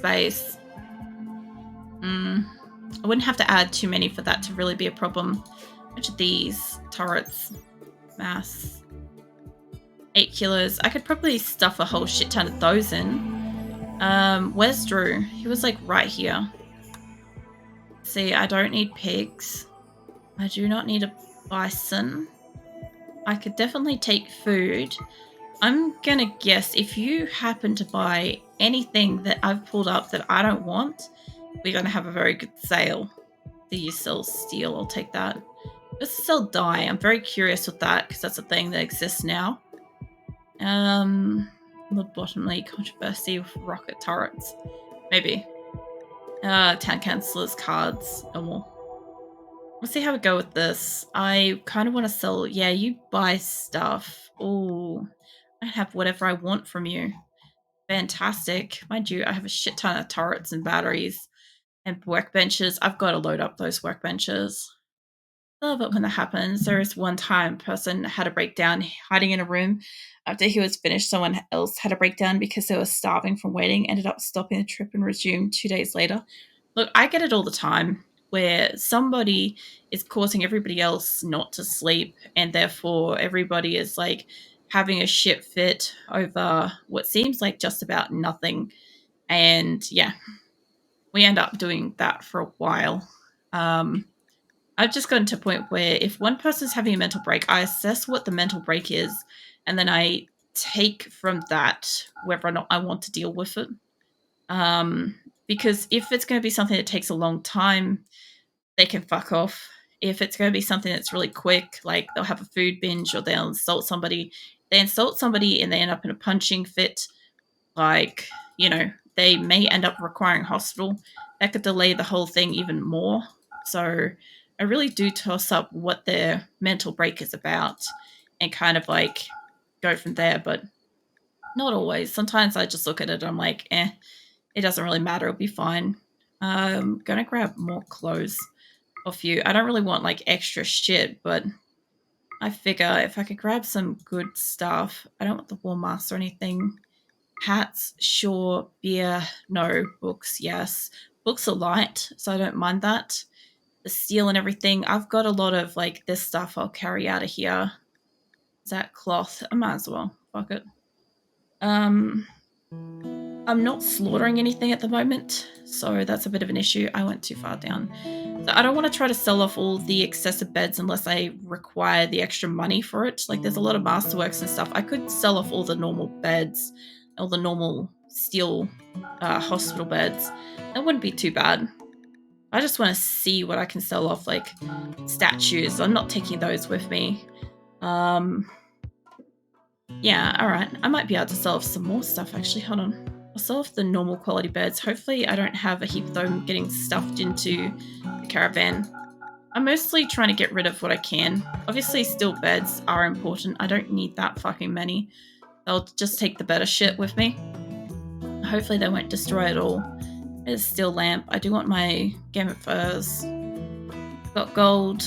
space. I wouldn't have to add too many for that to really be a problem. Which of these turrets? Mass. 8 kilos. I could probably stuff a whole shit ton of those in. Where's Drew? He was like right here. See, I don't need pigs. I do not need a bison. I could definitely take food. I'm gonna guess if you happen to buy anything that I've pulled up that I don't want, we're gonna have a very good sale. Do you sell steel? I'll take that. Let's sell dye. I'm very curious with that because that's a thing that exists now. Lobotomy controversy with rocket turrets. Maybe. Town councillors, cards, or more. We'll see how we go with this. I kind of want to sell. Yeah, you buy stuff. Oh, I have whatever I want from you. Fantastic. Mind you, I have a shit ton of turrets and batteries and workbenches. I've got to load up those workbenches. I love it when that happens. There is one time a person had a breakdown hiding in a room. After he was finished, someone else had a breakdown because they were starving from waiting, ended up stopping the trip and resumed 2 days later. Look, I get it all the time where somebody is causing everybody else not to sleep and therefore everybody is like having a shit fit over what seems like just about nothing. And yeah, we end up doing that for a while. I've just gotten to a point where if one person's having a mental break, I assess what the mental break is, and then I take from that whether or not I want to deal with it. Because if it's going to be something that takes a long time, they can fuck off. If it's going to be something that's really quick, like they'll have a food binge or they'll insult somebody, and they end up in a punching fit, like, you know, they may end up requiring hospital. That could delay the whole thing even more. So I really do toss up what their mental break is about and kind of like go from there, but not always. Sometimes I just look at it and I'm like, it doesn't really matter. It'll be fine. I'm going to grab more clothes off you. I don't really want like extra shit, but I figure if I could grab some good stuff, I don't want the war mask or anything. Hats, sure. Beer, no. Books, yes. Books are light, so I don't mind that. The steel and everything. I've got a lot of like this stuff I'll carry out of here. Is that cloth? I might as well. Fuck it. I'm not slaughtering anything at the moment, so that's a bit of an issue. I went too far down. So I don't want to try to sell off all the excessive beds unless I require the extra money for it. Like there's a lot of masterworks and stuff. I could sell off all the normal beds, all the normal steel hospital beds. That wouldn't be too bad. I just want to see what I can sell off, like statues. I'm not taking those with me. Yeah, alright. I might be able to sell off some more stuff, actually. Hold on. I'll sell off the normal quality beds. Hopefully I don't have a heap of them getting stuffed into the caravan. I'm mostly trying to get rid of what I can. Obviously, steel beds are important. I don't need that fucking many. I'll just take the better shit with me. Hopefully they won't destroy it all. There's a steel lamp. I do want my gamut furs. Got gold.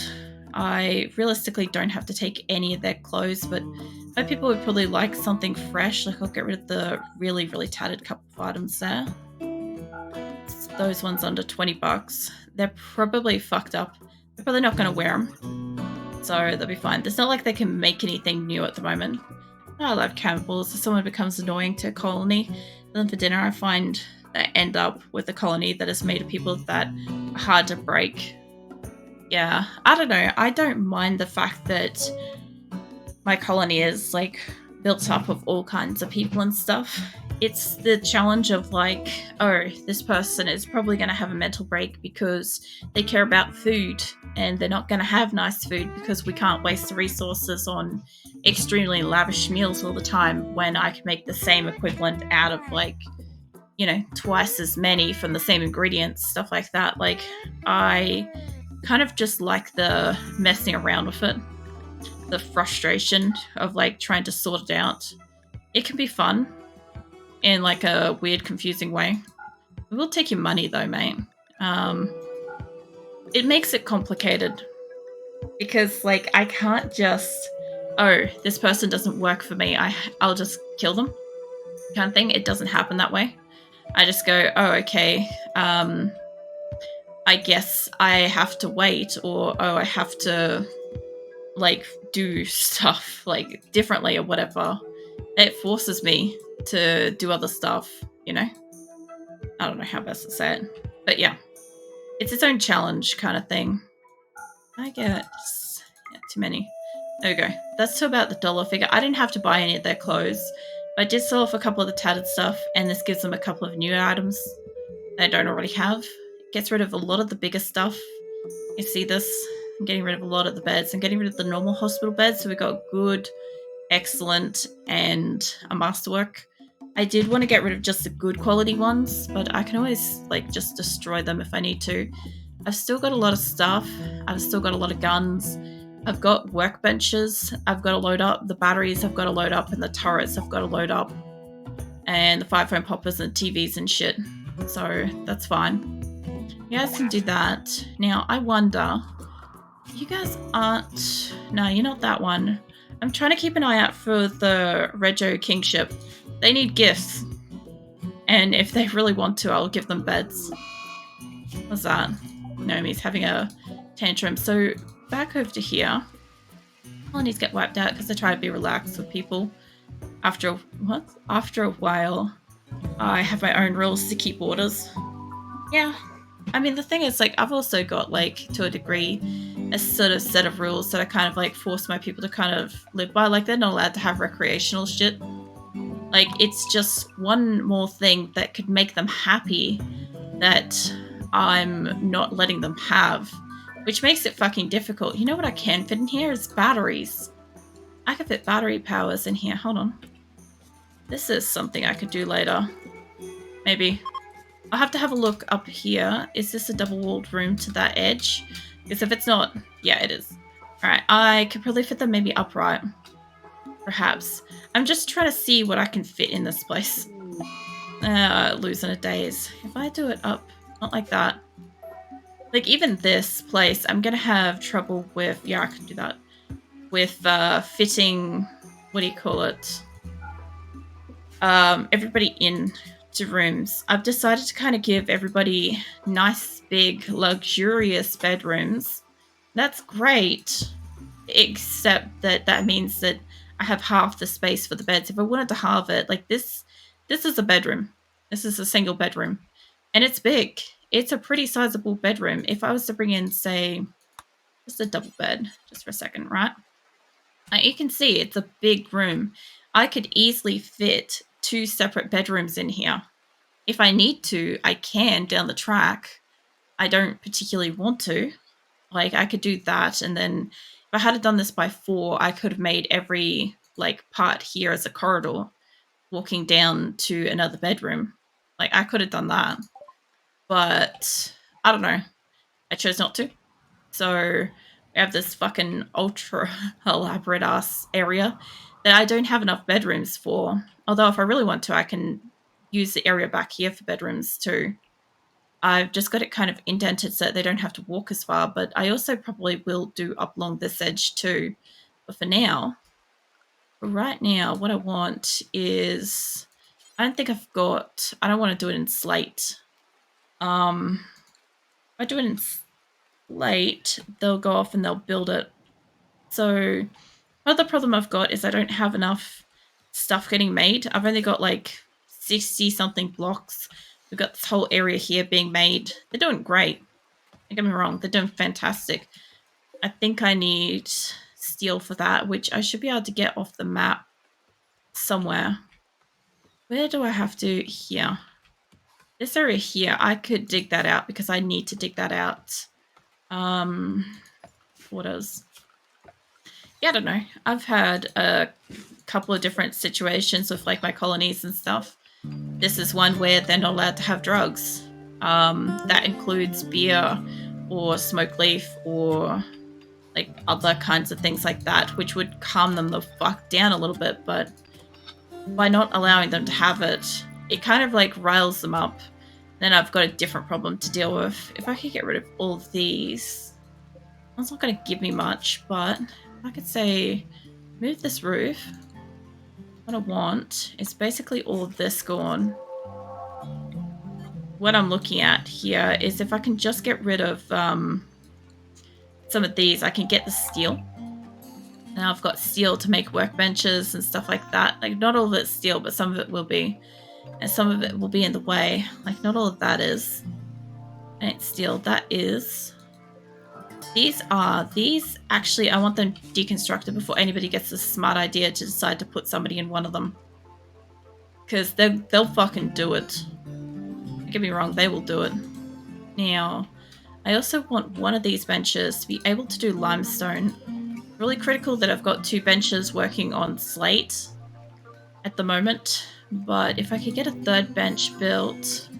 I realistically don't have to take any of their clothes, but my people would probably like something fresh. Like I'll get rid of the really, really tattered couple of items there. It's those ones under 20 bucks. They're probably fucked up. They're probably not going to wear them. So they'll be fine. It's not like they can make anything new at the moment. I love cannibals. If someone becomes annoying to a colony, then for dinner I find I end up with a colony that is made of people that are hard to break. Yeah, I don't know. I don't mind the fact that my colony is like built up of all kinds of people and stuff. It's the challenge of like, oh, this person is probably going to have a mental break because they care about food and they're not going to have nice food because we can't waste the resources on extremely lavish meals all the time when I can make the same equivalent out of like, you know, twice as many from the same ingredients, stuff like that. Like, I kind of just like the messing around with it, the frustration of like trying to sort it out. It can be fun in like a weird, confusing way. It will take your money though, mate. It makes it complicated because like I can't just, oh, this person doesn't work for me, I'll just kill them kind of thing. It doesn't happen that way. I just go, oh, okay, I guess I have to wait, or oh, I have to like do stuff like differently or whatever. It forces me to do other stuff, you know? I don't know how best to say it. But yeah, it's its own challenge kind of thing. I get too many. There we go. That's to about the dollar figure. I didn't have to buy any of their clothes, but I did sell off a couple of the tattered stuff, and this gives them a couple of new items they don't already have. It gets rid of a lot of the bigger stuff. You see this? I'm getting rid of a lot of the beds. I'm getting rid of the normal hospital beds, so we got good, excellent, and a masterwork. I did want to get rid of just the good quality ones, but I can always like just destroy them if I need to. I've still got a lot of stuff. I've still got a lot of guns. I've got workbenches. I've got to load up. The batteries I've got to load up, and the turrets I've got to load up, and the 5-phone poppers and TVs and shit. So that's fine. You guys can do that. Now, I wonder, you guys aren't... No, you're not that one. I'm trying to keep an eye out for the Rego Kingship. They need gifts. And if they really want to, I'll give them beds. What's that? Naomi's having a tantrum. So, back over to here. Colonies get wiped out because I try to be relaxed with people. After a while, I have my own rules to keep orders. Yeah. I mean, the thing is, like, I've also got, like, to a degree, a sort of set of rules that I kind of, like, force my people to kind of live by. Like, they're not allowed to have recreational shit. Like, it's just one more thing that could make them happy that I'm not letting them have, which makes it fucking difficult. You know what I can fit in here is batteries. I could fit battery powers in here. Hold on. This is something I could do later. Maybe. I'll have to have a look up here. Is this a double-walled room to that edge? Because if it's not, yeah, it is. Alright, I could probably fit them maybe upright. Perhaps. I'm just trying to see what I can fit in this place. Losing a daze. If I do it up, not like that. Like, even this place, I'm gonna have trouble with... Yeah, I can do that. With fitting... What do you call it? Everybody in to rooms. I've decided to kind of give everybody nice, big, luxurious bedrooms. That's great. Except that means that I have half the space for the beds. If I wanted to halve it, like this is a bedroom. This is a single bedroom. And it's big. It's a pretty sizable bedroom. If I was to bring in, say, just a double bed, just for a second, right? You can see it's a big room. I could easily fit 2 separate bedrooms in here. If I need to, I can down the track. I don't particularly want to. Like, I could do that, and then if I had done this by 4, I could have made every, like, part here as a corridor walking down to another bedroom. Like, I could have done that. But, I don't know. I chose not to. So, we have this fucking ultra elaborate ass area that I don't have enough bedrooms for. Although if I really want to, I can use the area back here for bedrooms too. I've just got it kind of indented so that they don't have to walk as far, but I also probably will do up along this edge too. But for now, right now, what I want is... I don't think I've got... I don't want to do it in slate. If I do it in slate, they'll go off and they'll build it. So, another problem I've got is I don't have enough stuff getting made. I've only got like 60-something blocks. We've got this whole area here being made. They're doing great. Don't get me wrong. They're doing fantastic. I think I need steel for that, which I should be able to get off the map somewhere. Where do I have to? Here. This area here, I could dig that out because I need to dig that out. What else? Yeah, I don't know. I've had a couple of different situations with like my colonies and stuff. This is one where they're not allowed to have drugs. That includes beer or smoke leaf or like other kinds of things like that, which would calm them the fuck down a little bit, but by not allowing them to have it, it kind of like riles them up. Then I've got a different problem to deal with. If I could get rid of all of these, that's not going to give me much, but I could say move this roof. What I want is basically all of this gone. what I'm looking at here is if I can just get rid of some of these, I can get the steel. Now I've got steel to make workbenches and stuff like that. Like, not all of it's steel, but some of it will be. And some of it will be in the way. Like, not all of that is. And it's steel. That is. These actually, I want them deconstructed before anybody gets the smart idea to decide to put somebody in one of them. Because they'll fucking do it. Don't get me wrong, they will do it. Now, I also want one of these benches to be able to do limestone. Really critical that I've got 2 benches working on slate at the moment. But if I could get a 3rd bench built,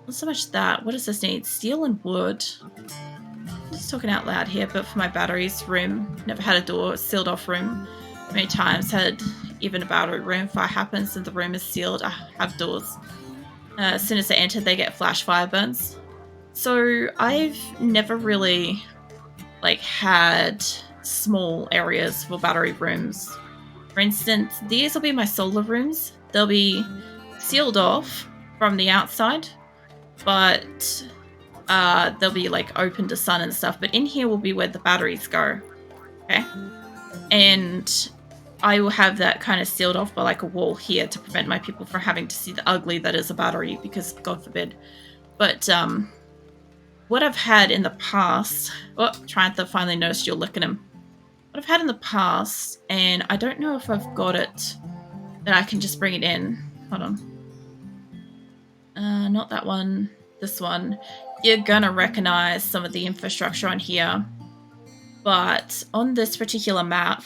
not so much that. What does this need? Steel and wood. I'm just talking out loud here, but for my batteries room, never had a door, sealed off room. Many times had even a battery room. Fire happens and the room is sealed. I have doors. As soon as they enter, they get flash fire burns. So I've never really had small areas for battery rooms. For instance, these will be my solar rooms. They'll be sealed off from the outside, but they'll be open to sun and stuff. But in here will be where the batteries go. Okay, and I will have that kind of sealed off by a wall here to prevent my people from having to see the ugly that is a battery, because God forbid. But what I've had in the past... Oh, Triantha finally noticed you're licking him. What I've had in the past, and I don't know if I've got it, that I can just bring it in. Hold on. Not that one. This one. You're gonna recognize some of the infrastructure on here. But on this particular map,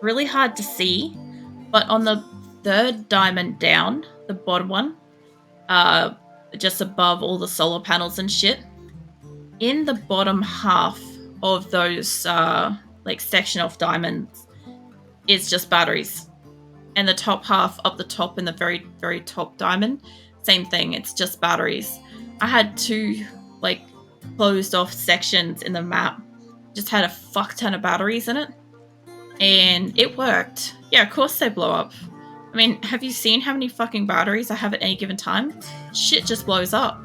really hard to see, but on the 3rd diamond down, the bottom one, just above all the solar panels and shit, in the bottom half of those section of diamonds is just batteries, and the top half up the top in the very, very top diamond, same thing, it's just batteries. I had 2 closed off sections in the map, just had a fuck ton of batteries in it, and it worked. Yeah, of course they blow up. I mean, have you seen how many fucking batteries I have at any given time? Shit just blows up.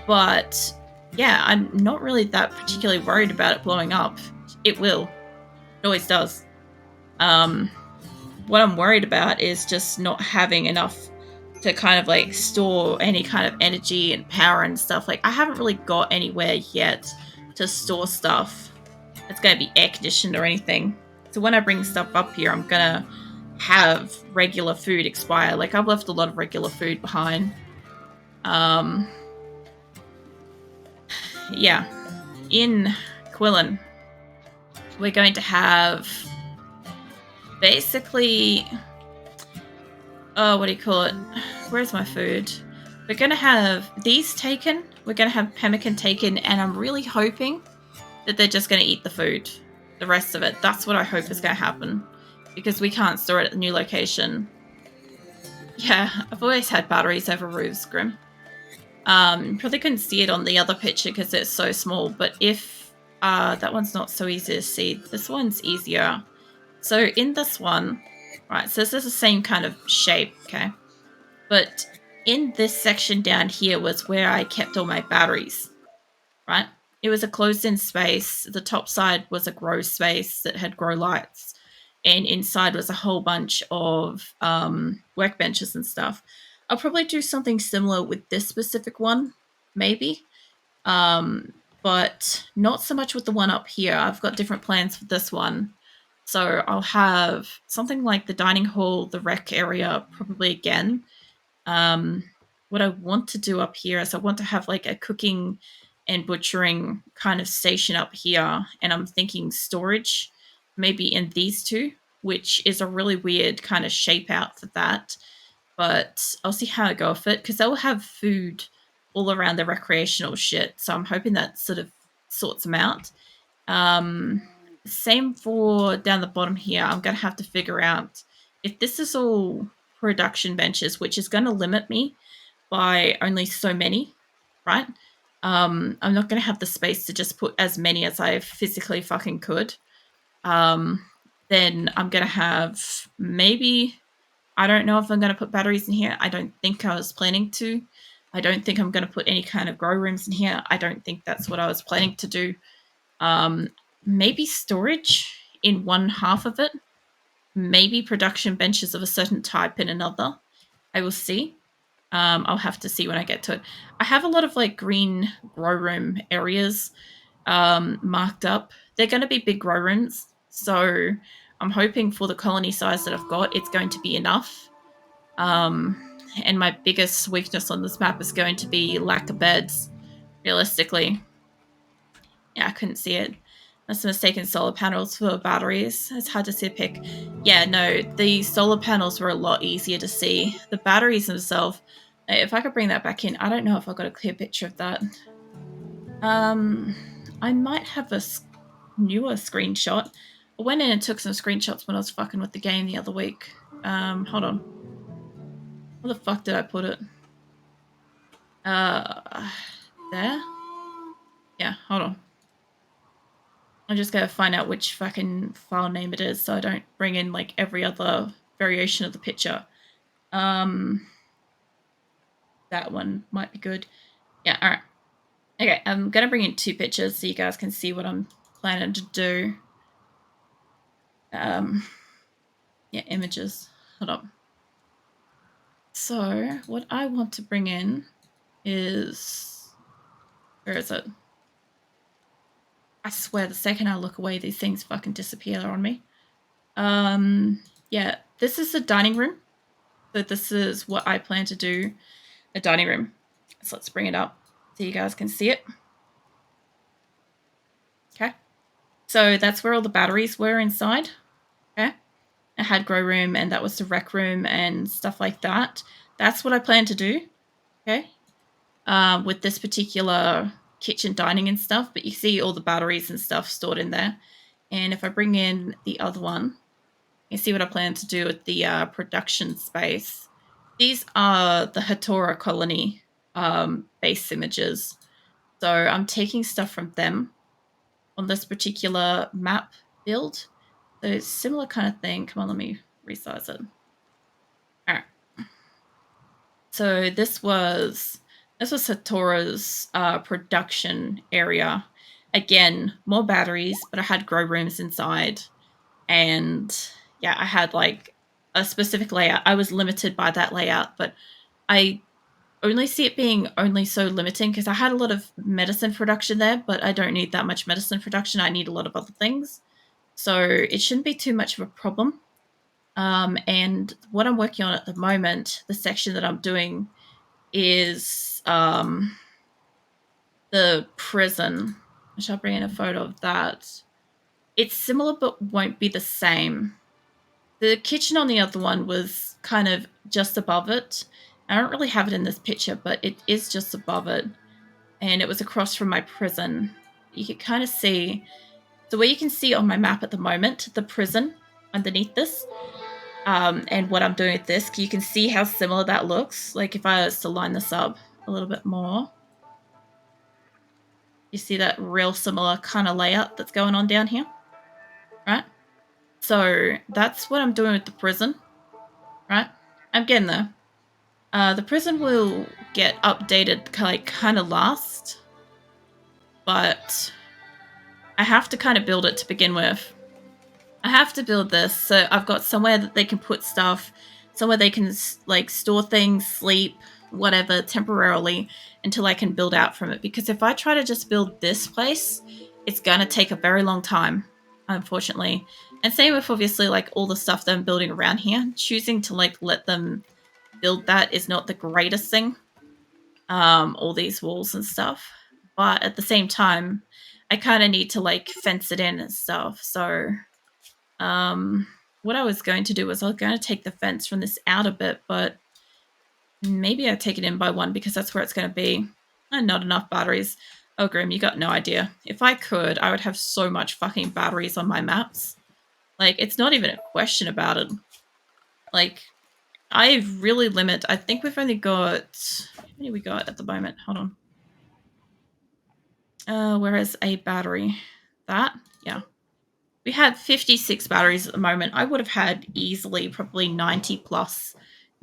But yeah, I'm not really that particularly worried about it blowing up. It will. It always does. What I'm worried about is just not having enough to kind of store any kind of energy and power and stuff. I haven't really got anywhere yet to store stuff that's going to be air conditioned or anything. So when I bring stuff up here, I'm going to have regular food expire. I've left a lot of regular food behind. Yeah. In Qulin, we're going to have basically... Oh, what do you call it? Where's my food? We're going to have these taken. We're going to have pemmican taken, and I'm really hoping that they're just going to eat the food. The rest of it. That's what I hope is going to happen, because we can't store it at the new location. Yeah, I've always had batteries over roofs, Grim. Probably couldn't see it on the other picture because it's so small, but if that one's not so easy to see, this one's easier. So in this one, right, so this is the same kind of shape, okay? But in this section down here was where I kept all my batteries, right? It was a closed-in space. The top side was a grow space that had grow lights, and inside was a whole bunch of workbenches and stuff. I'll probably do something similar with this specific one, maybe, but not so much with the one up here. I've got different plans for this one. So I'll have something like the dining hall, the rec area, probably again. What I want to do up here is I want to have a cooking and butchering kind of station up here, and I'm thinking storage maybe in these 2, which is a really weird kind of shape out for that, but I'll see how I go with it, because they'll have food all around the recreational shit, so I'm hoping that sort of sorts them out. Same for down the bottom here. I'm going to have to figure out if this is all production benches, which is going to limit me by only so many, right? I'm not going to have the space to just put as many as I physically fucking could. Then I'm going to have maybe... I don't know if I'm going to put batteries in here. I don't think I was planning to. I don't think I'm going to put any kind of grow rooms in here. I don't think that's what I was planning to do. Maybe storage in one half of it. Maybe production benches of a certain type in another. I will see. I'll have to see when I get to it. I have a lot of like green grow room areas marked up. They're going to be big grow rooms, so I'm hoping for the colony size that I've got, it's going to be enough. And my biggest weakness on this map is going to be lack of beds, realistically. Yeah, I couldn't see it. That's mistaken solar panels for batteries. It's hard to see a pic. Yeah, no, the solar panels were a lot easier to see. The batteries themselves, if I could bring that back in, I don't know if I've got a clear picture of that. I might have a newer screenshot. I went in and took some screenshots when I was fucking with the game the other week. Hold on. Where the fuck did I put it? There? Yeah, hold on. I'm just gonna find out which fucking file name it is so I don't bring in like every other variation of the picture. That one might be good. Yeah, alright. Okay, I'm gonna bring in 2 pictures so you guys can see what I'm planning to do. Yeah, images. Hold on. So, what I want to bring in is... Where is it? I swear, the second I look away, these things fucking disappear on me. Yeah, this is the dining room. So this is what I plan to do, a dining room. So let's bring it up so you guys can see it. Okay. So that's where all the batteries were inside. Okay. I had grow room and that was the rec room and stuff like that. That's what I plan to do. Okay. With this particular kitchen dining and stuff, but you see all the batteries and stuff stored in there. And if I bring in the other one, you see what I plan to do with the production space. These are the Asora colony base images. So I'm taking stuff from them on this particular map build. So it's similar kind of thing. Come on, let me resize it. All right. So this was Asora's production area. Again, more batteries, but I had grow rooms inside. And yeah, I had like a specific layout. I was limited by that layout, but I only see it being only so limiting because I had a lot of medicine production there, but I don't need that much medicine production. I need a lot of other things. So it shouldn't be too much of a problem. And what I'm working on at the moment, the section that I'm doing is the prison. I shall bring in a photo of that. It's similar but won't be the same. The kitchen on the other one was kind of just above it. I don't really have it in this picture, but it is just above it. And it was across from my prison. You can kind of see... So where you can see on my map at the moment, the prison underneath this, and what I'm doing with this, you can see how similar that looks. Like if I was to line this up a little bit more, you see that real similar kind of layout that's going on down here, right? So that's what I'm doing with the prison, right? I'm getting there. The prison will get updated like kind of last, but I have to kind of build it to begin with. I have to build this so I've got somewhere that they can put stuff, somewhere they can like store things, sleep, whatever, temporarily until I can build out from it. Because if I try to just build this place, it's going to take a very long time, unfortunately. And same with obviously like all the stuff that I'm building around here. Choosing to like let them build that is not the greatest thing. All these walls and stuff. But at the same time, I kind of need to like fence it in and stuff. So what I was going to do was I was going to take the fence from this out a bit, but maybe I take it in by 1 because that's where it's going to be. And not enough batteries. Oh, Grim, you got no idea. If I could, I would have so much fucking batteries on my maps. Like, it's not even a question about it. Like, I really limit. I think we've only got... How many we got at the moment? Hold on. Where is a battery? That? Yeah. We had 56 batteries at the moment. I would have had easily probably 90 plus,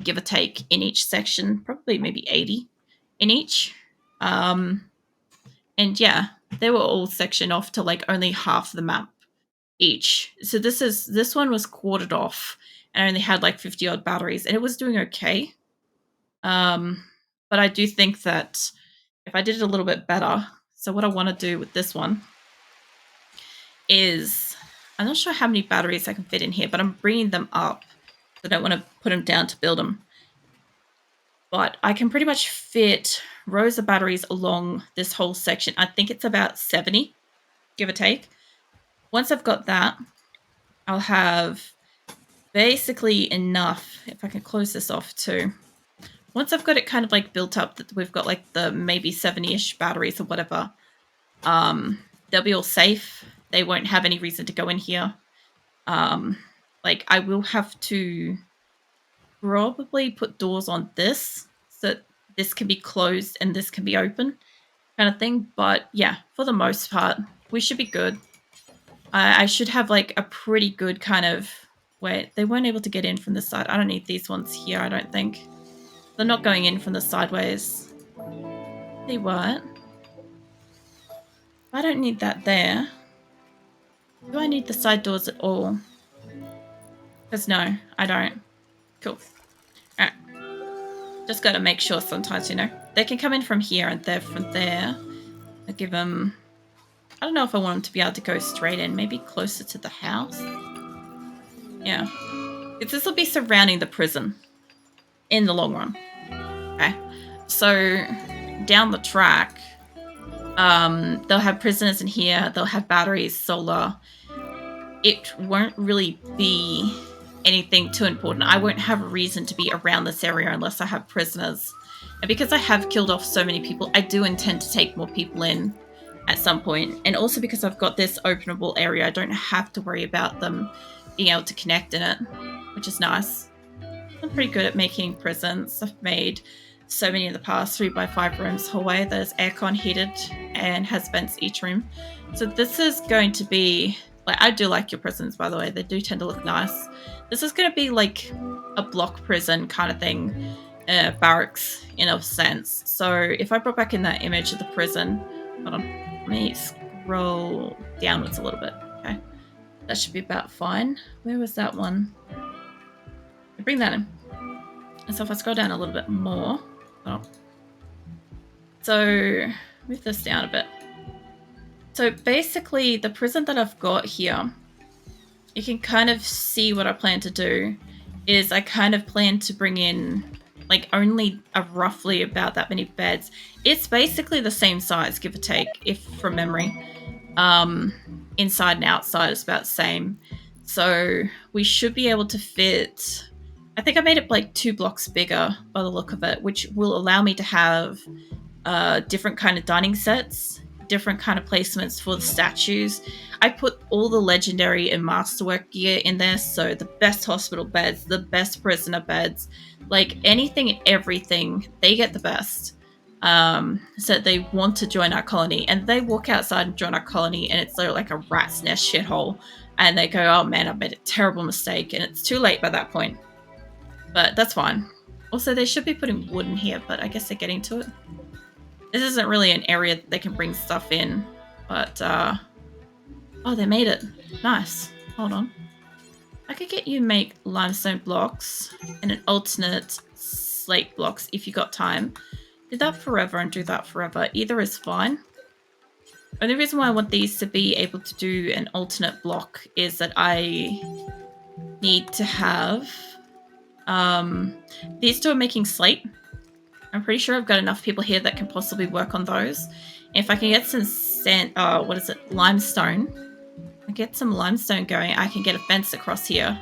give or take, in each section. Probably maybe 80 in each. And yeah, they were all sectioned off to like only half the map each. So this one was quartered off and only had like 50 odd batteries, and it was doing okay. But I do think that if I did it a little bit better, so what I want to do with this one is, I'm not sure how many batteries I can fit in here, but I'm bringing them up. I don't want to put them down to build them. But I can pretty much fit rows of batteries along this whole section. I think it's about 70, give or take. Once I've got that, I'll have basically enough, if I can close this off too. Once I've got it kind of like built up that we've got like the maybe 70-ish batteries or whatever, they'll be all safe. They won't have any reason to go in here. Like I will have to probably put doors on this so that this can be closed and this can be open kind of thing. But yeah, for the most part, we should be good. I should have like a pretty good kind of, wait, they weren't able to get in from this side. I don't need these ones here, I don't think. They're not going in from the sideways. They weren't. I don't need that there. Do I need the side doors at all? Because no, I don't. Cool. Alright. Just gotta make sure sometimes, you know. They can come in from here and they're from there. I'll give them... I don't know if I want them to be able to go straight in. Maybe closer to the house. Yeah. This will be surrounding the prison in the long run. Okay. So, down the track, they'll have prisoners in here. They'll have batteries, solar. It won't really be anything too important. I won't have a reason to be around this area unless I have prisoners. And because I have killed off so many people, I do intend to take more people in at some point. And also because I've got this openable area, I don't have to worry about them being able to connect in it, which is nice. I'm pretty good at making prisons. I've made so many in the past, 3x5 rooms hallway. There's aircon heated and has vents each room. So this is going to be, like, I do like your prisons, by the way. They do tend to look nice. This is going to be like a block prison kind of thing, barracks in a sense. So if I brought back in that image of the prison, hold on, let me scroll downwards a little bit. Okay, that should be about fine. Where was that one? Bring that in. And so if I scroll down a little bit more, so move this down a bit. So basically the prison that I've got here, you can kind of see what I plan to do is I kind of plan to bring in like only roughly about that many beds. It's basically the same size, give or take, if from memory. Inside and outside is about the same. So we should be able to fit, I think I made it like 2 blocks bigger by the look of it, which will allow me to have different kind of dining sets, different kind of placements for the statues. I put all the legendary and masterwork gear in there, so the best hospital beds, the best prisoner beds, like anything and everything, they get the best. So they want to join our colony, and they walk outside and join our colony, and it's like a rat's nest shithole, and they go, oh man, I made a terrible mistake, and it's too late by that point. But that's fine. Also, they should be putting wood in here, but I guess they're getting to it. This isn't really an area that they can bring stuff in, but, oh, they made it. Nice. Hold on. I could get you to make limestone blocks and an alternate slate blocks if you got time. Do that forever and do that forever. Either is fine. Only reason why I want these to be able to do an alternate block is that I need to have... these two are making slate. I'm pretty sure I've got enough people here that can possibly work on those. If I can get some limestone. I get some limestone going, I can get a fence across here.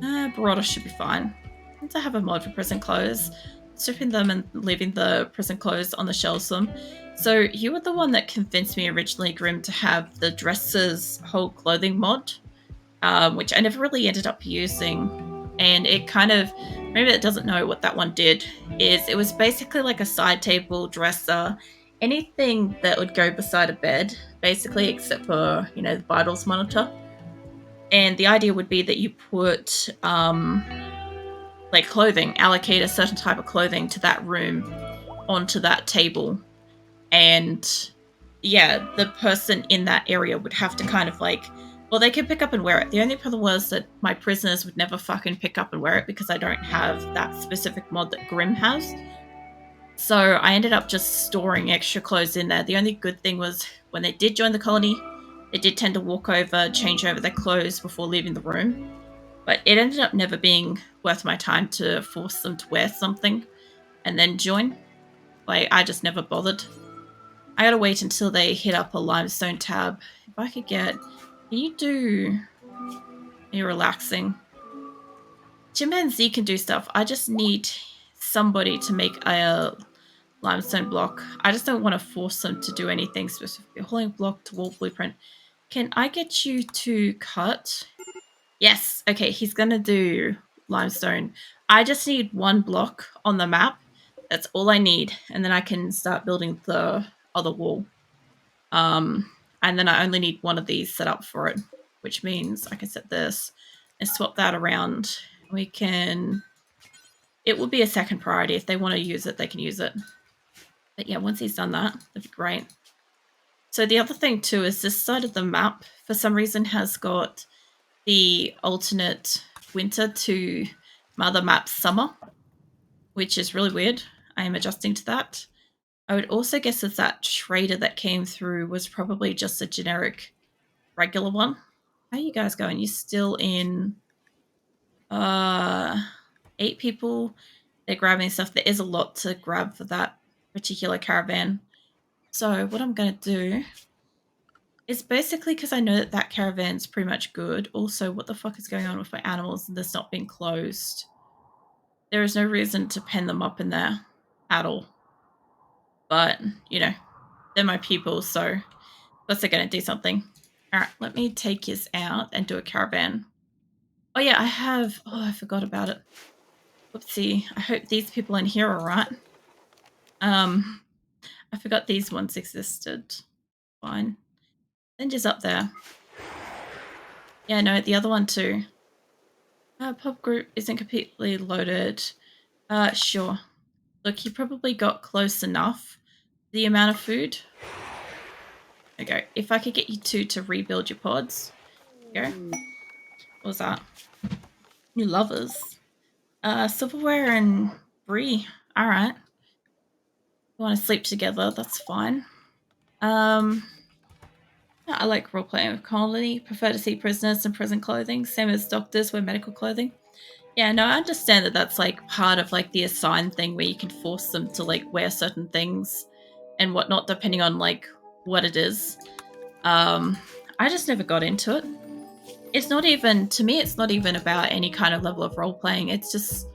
Baroda should be fine. Once I have a mod for prison clothes, stripping them and leaving the prison clothes on the shelves for them. So you were the one that convinced me originally, Grim, to have the dresser's whole clothing mod, which I never really ended up using. And it kind of, maybe it doesn't know what that one did, is it was basically like a side table, dresser, anything that would go beside a bed, basically, except for, you know, the vitals monitor. And the idea would be that you put, like clothing, allocate a certain type of clothing to that room onto that table, and yeah, the person in that area would have to kind of like, well, they could pick up and wear it. The only problem was that my prisoners would never fucking pick up and wear it because I don't have that specific mod that Grim has. So I ended up just storing extra clothes in there. The only good thing was when they did join the colony, they did tend to walk over, change over their clothes before leaving the room. But it ended up never being worth my time to force them to wear something and then join. Like, I just never bothered. I gotta wait until they hit up a limestone tab. If I could get... Can you do... You're relaxing. Chimpanzee can do stuff. I just need somebody to make a limestone block. I just don't want to force them to do anything specific. Hauling block to wall blueprint. Can I get you to cut? Yes. Okay, he's gonna do limestone. I just need one block on the map. That's all I need. And then I can start building the other wall. And then I only need one of these set up for it, which means I can set this and swap that around. We can... It will be a second priority. If they want to use it, they can use it. But yeah, once he's done that, that'd be great. So the other thing too is this side of the map, for some reason, has got the alternate winter to mother map summer, which is really weird. I am adjusting to that. I would also guess that trader that came through was probably just a generic regular one. How are you guys going? You still in 8 people? They're grabbing stuff. There is a lot to grab for that particular caravan. So what I'm going to do is basically, because I know that that caravan's pretty much good. Also, what the fuck is going on with my animals and this not being closed? There is no reason to pen them up in there at all. But, you know, they're my people, so of course they're going to do something. All right, let me take this out and do a caravan. Oh yeah, I have... Oh, I forgot about it. Whoopsie. I hope these people in here are right. I forgot these ones existed. Fine. Then just up there. Yeah, no, the other one too. Pub group isn't completely loaded. Sure. Look, you probably got close enough. The amount of food. Okay, if I could get you two to rebuild your pods. There you go. What was that? New lovers. Silverware and Brie. Alright. You want to sleep together, that's fine. I like role-playing with colony. Prefer to see prisoners in prison clothing. Same as doctors wear medical clothing. Yeah, no, I understand that that's like part of like the assigned thing where you can force them to like wear certain things and whatnot depending on like what it is. I just never got into it. It's not even, to me, it's not even about any kind of level of role-playing. It's just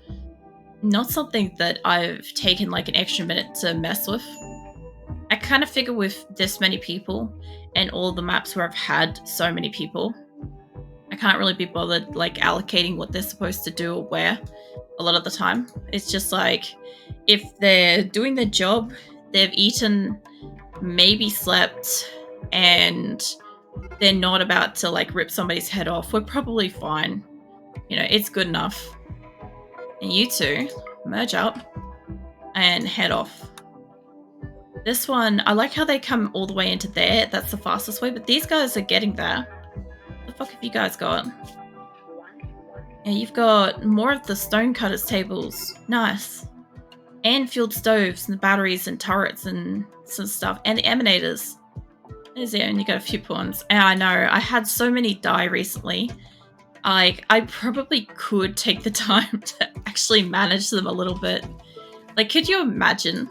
not something that I've taken like an extra minute to mess with. I kind of figure with this many people and all the maps where I've had so many people, I can't really be bothered like allocating what they're supposed to do or where a lot of the time. It's just like, if they're doing their job, they've eaten, maybe slept, and they're not about to like rip somebody's head off, we're probably fine. You know, it's good enough. And you two merge up and head off. This one, I like how they come all the way into there. That's the fastest way, but these guys are getting there. What the fuck have you guys got? Yeah, you've got more of the stonecutters tables. Nice. And fueled stoves and batteries and turrets and some stuff. And the emanators. There's it, and you got a few pawns. And I know, I had so many die recently. I probably could take the time to actually manage them a little bit. Like, could you imagine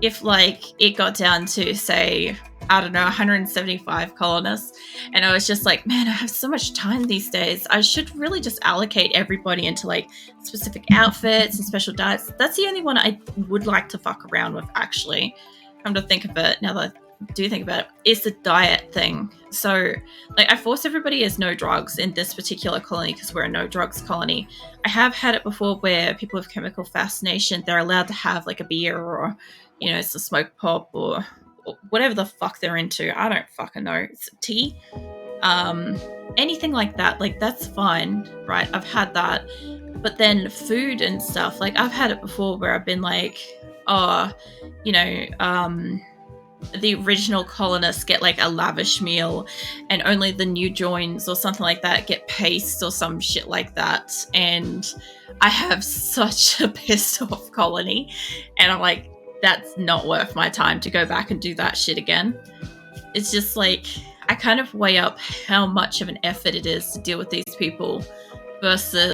if, like, it got down to, say, I don't know, 175 colonists, and I was just like, man, I have so much time these days. I should really just allocate everybody into, like, specific outfits and special diets. That's the only one I would like to fuck around with, actually. Come to think of it, now that I do think about it, is the diet thing. So, like, I force everybody as no drugs in this particular colony because we're a no drugs colony. I have had it before where people with chemical fascination, they're allowed to have, like, a beer or, you know, it's a smoke pop or whatever the fuck they're into. I don't fucking know. It's tea. Anything like that. Like, that's fine, right? I've had that. But then food and stuff, like, I've had it before where I've been like, oh, you know, the original colonists get like a lavish meal and only the new joins or something like that get paste or some shit like that. And I have such a pissed off colony, and I'm like, that's not worth my time to go back and do that shit again. It's just like, I kind of weigh up how much of an effort it is to deal with these people versus